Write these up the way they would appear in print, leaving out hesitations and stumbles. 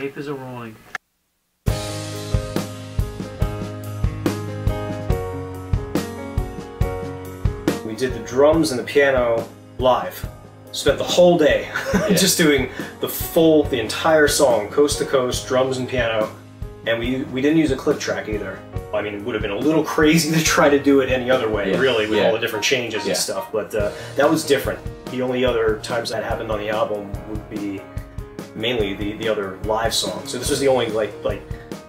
Tape is a rolling. We did the drums and the piano live. Spent the whole day just doing the entire song, coast to coast, drums and piano. And we didn't use a click track either. I mean, it would have been a little crazy to try to do it any other way, really, with all the different changes and stuff. But that was different. The only other times that happened on the album would be mainly the other live songs. So this was the only like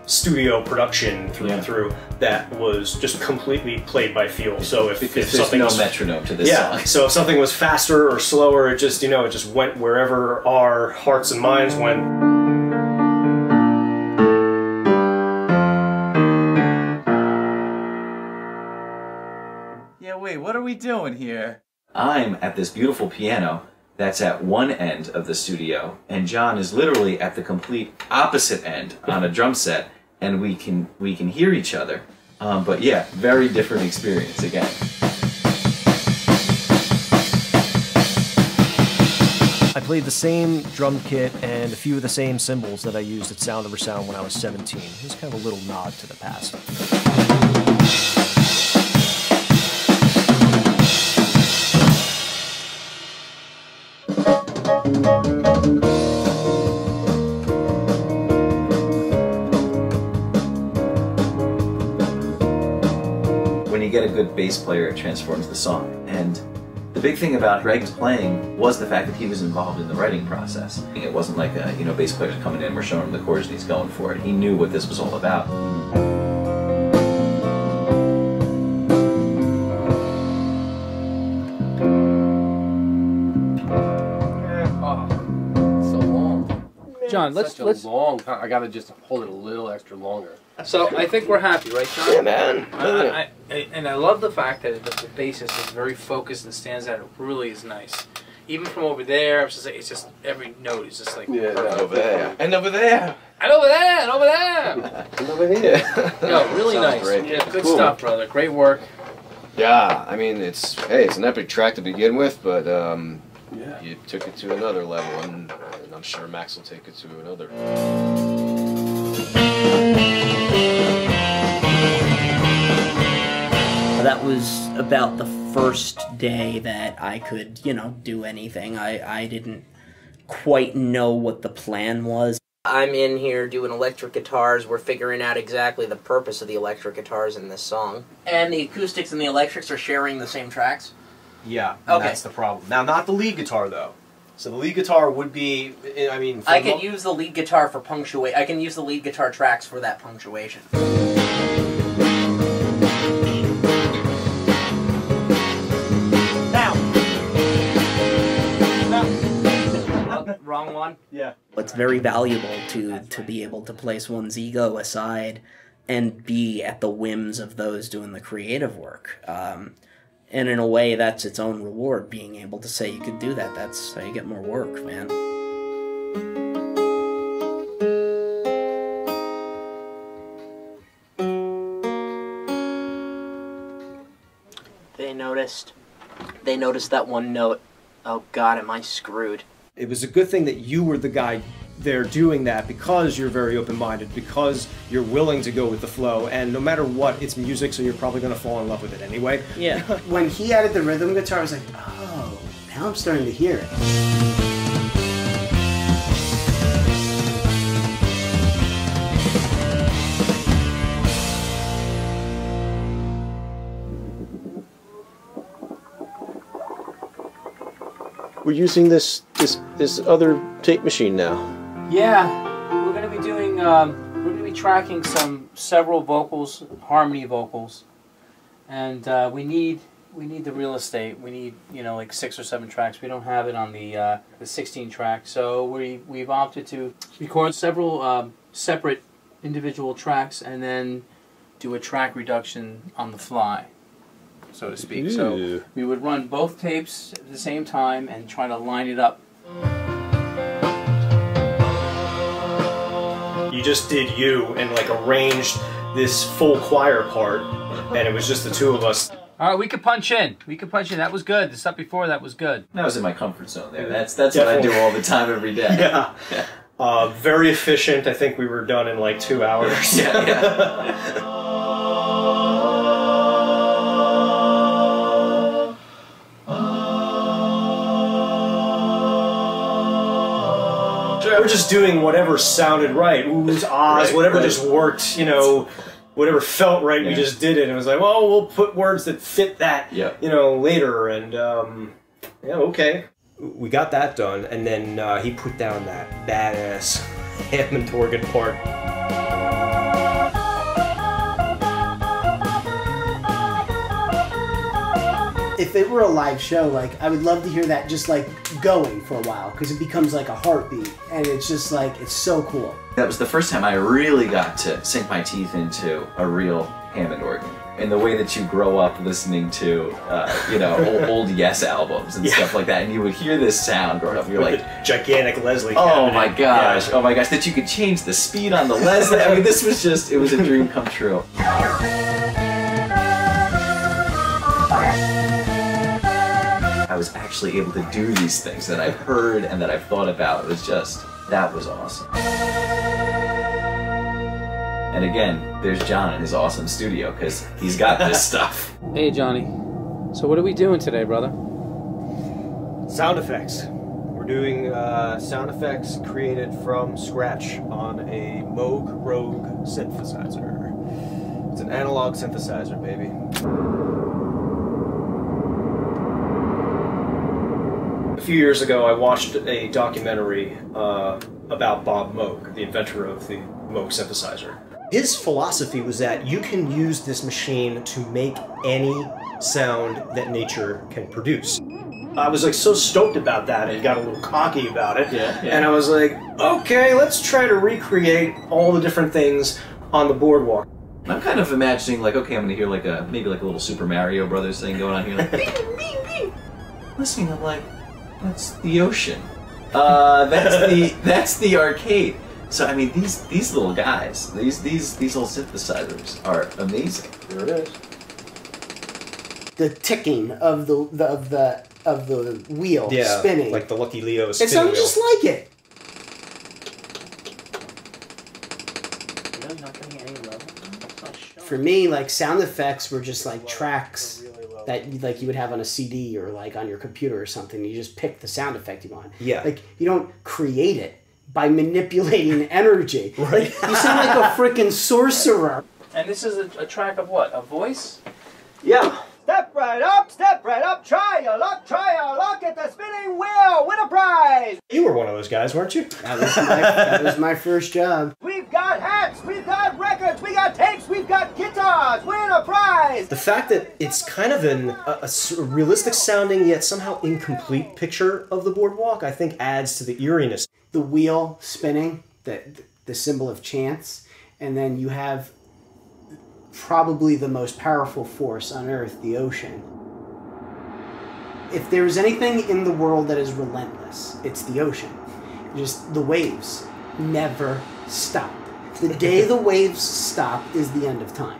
studio production through and through that was just completely played by feel. So if something there's no metronome to this song. So if something was faster or slower, it just it just went wherever our hearts and minds went. Yeah, wait, what are we doing here? I'm at this beautiful piano that's at one end of the studio, and John is literally at the complete opposite end on a drum set, and we can hear each other. But yeah, very different experience again. I played the same drum kit and a few of the same cymbals that I used at Sound Over Sound when I was 17. It was kind of a little nod to the past. When you get a good bass player, it transforms the song. And the big thing about Greg's playing was the fact that he was involved in the writing process. It wasn't like bass players coming in, we're showing him the chords and he's going for it. He knew what this was all about. John, let's long. I gotta just hold it a little extra longer. So I think we're happy, right, John? Yeah, man. And I love the fact that the bassist is very focused and stands out. It really is nice. Even from over there, it's just every note is just like over there and over there and over there and over there and over here. No, really nice. Great. Yeah, good stuff, brother. Great work. Yeah, I mean it's an epic track to begin with, but you took it to another level, and I'm sure Max will take it to another. That was about the first day that I could, do anything. I didn't quite know what the plan was. I'm in here doing electric guitars. We're figuring out exactly the purpose of the electric guitars in this song. And the acoustics and the electrics are sharing the same tracks? Yeah, okay. That's the problem. Now, not the lead guitar, though. So the lead guitar would be, I mean... I can use the lead guitar for punctuation. I can use the lead guitar tracks for that punctuation. Now! Wrong one? Yeah. It's very valuable to be able to place one's ego aside and be at the whims of those doing the creative work. And in a way, that's its own reward, being able to say you could do that. That's how you get more work, man. They noticed that one note. Oh God, am I screwed? It was a good thing that you were the guy there doing that, because you're very open-minded, because you're willing to go with the flow, and no matter what, it's music, so you're probably going to fall in love with it anyway. Yeah. When he added the rhythm guitar, I was like, oh, now I'm starting to hear it. We're using this other tape machine now. Yeah, we're going to be doing. We're going to be tracking several vocals, harmony vocals, and we need the real estate. We need like 6 or 7 tracks. We don't have it on the 16 track, so we've opted to record several separate individual tracks and then do a track reduction on the fly, so to speak. Ooh. So we would run both tapes at the same time and try to line it up. You just did you and like arranged this full choir part, and it was just the two of us. All right, we could punch in. We could punch in. That was good. The stuff before that was good. That was in my comfort zone there. That's what I do all the time, every day. Yeah. Very efficient. I think we were done in like 2 hours. Yeah. We're just doing whatever sounded right. Oohs, ahs, whatever just worked, you know, whatever felt right, we just did it. And it was like, well, we'll put words that fit that, you know, later. And, yeah, okay. We got that done, and then he put down that badass Hammond organ part. If it were a live show, like, I would love to hear that just, like, going for a while, because it becomes like a heartbeat, and it's just, like, it's so cool. That was the first time I really got to sink my teeth into a real Hammond organ. And the way that you grow up listening to, you know, old Yes albums and stuff like that, and you would hear this sound growing up, you're like... gigantic Leslie Oh my gosh, oh my gosh, that you could change the speed on the Leslie. I mean, this was just, it was a dream come true. I was actually able to do these things that I've heard and that I've thought about. It was just, that was awesome. And again, there's John in his awesome studio, because he's got this stuff. Hey, Johnny. So what are we doing today, brother? Sound effects. We're doing sound effects created from scratch on a Moog Rogue synthesizer. It's an analog synthesizer, baby. A few years ago, I watched a documentary about Bob Moog, the inventor of the Moog synthesizer. His philosophy was that you can use this machine to make any sound that nature can produce. I was like so stoked about that and got a little cocky about it. And I was like, okay, let's try to recreate all the different things on the boardwalk. I'm kind of imagining, like, okay, I'm gonna hear like a, maybe like a little Super Mario Brothers thing going on here, like, bing, bing, bing. Listening, I'm like, that's the ocean. That's the arcade. So I mean, these little guys, these little synthesizers are amazing. There it is. The ticking of the wheel spinning, like the Lucky Leo it spinning sounds wheel. just like it. Really not getting any level? For me, like, sound effects were just like tracks that you would have on a CD or like on your computer or something. You just pick the sound effect you want. Yeah. Like, you don't create it by manipulating energy. Right. Like, you sound like a freaking sorcerer. And this is a track of what? A voice? Yeah. Step right up, try your luck at the spinning wheel, win a prize! You were one of those guys, weren't you? That was my first job. We've got hats, we've got records, we got tapes, we've got guitars, win a prize! The fact that it's kind of a realistic sounding yet somehow incomplete picture of the boardwalk, I think adds to the eeriness. The wheel spinning, the symbol of chance, and then you have probably the most powerful force on Earth, the ocean. If there's anything in the world that is relentless, it's the ocean. Just the waves never stop. The day the waves stop is the end of time.